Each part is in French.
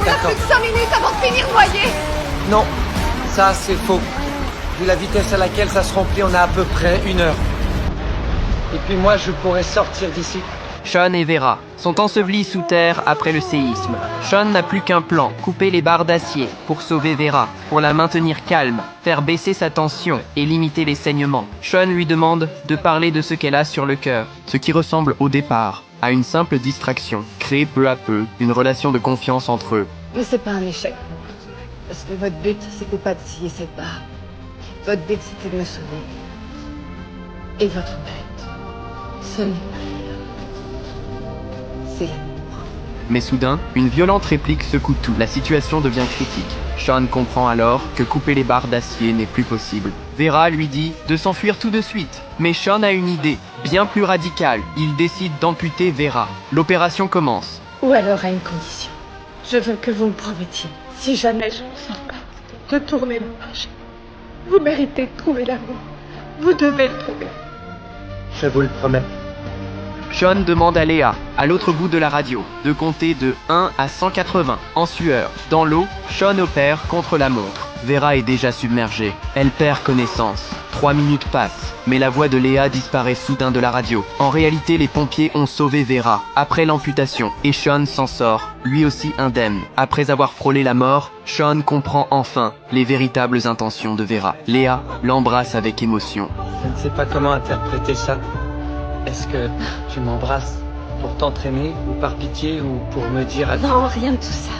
d'accord. Plus de 5 minutes avant de finir noyé. Non, ça c'est faux. Vu la vitesse à laquelle ça se remplit, on a à peu près 1 heure. Et puis moi, je pourrais sortir d'ici. Sean et Vera sont ensevelis sous terre après le séisme. Sean n'a plus qu'un plan, couper les barres d'acier pour sauver Vera, pour la maintenir calme, faire baisser sa tension et limiter les saignements. Sean lui demande de parler de ce qu'elle a sur le cœur, ce qui ressemble au départ à une simple distraction, crée peu à peu une relation de confiance entre eux. Mais c'est pas un échec. Parce que votre but, c'était pas de scier cette barre. Votre but, c'était de me sauver. Et votre but, ce n'est pas c'est l'amour. Mais soudain, une violente réplique secoue tout. La situation devient critique. Sean comprend alors que couper les barres d'acier n'est plus possible. Vera lui dit de s'enfuir tout de suite. Mais Sean a une idée, bien plus radicale. Il décide d'amputer Vera. L'opération commence. Ou alors à une condition. Je veux que vous me promettiez, si jamais je ne sors pas, de tourner la page. Vous méritez de trouver l'amour. Vous devez le trouver. Je vous le promets. Sean demande à Léa, à l'autre bout de la radio, de compter de 1 à 180, en sueur. Dans l'eau, Sean opère contre la montre. Vera est déjà submergée. Elle perd connaissance. 3 minutes passent, mais la voix de Léa disparaît soudain de la radio. En réalité, les pompiers ont sauvé Vera après l'amputation, et Sean s'en sort, lui aussi indemne. Après avoir frôlé la mort, Sean comprend enfin les véritables intentions de Vera. Léa l'embrasse avec émotion. Je ne sais pas comment interpréter ça. Est-ce que tu m'embrasses pour t'entraîner, ou par pitié, ou pour me dire à toi? Non, rien de tout ça.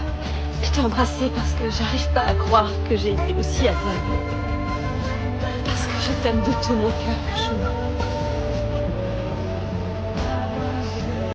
Je t'ai embrassé parce que j'arrive pas à croire que j'ai été aussi aveugle. Parce que je t'aime de tout mon cœur.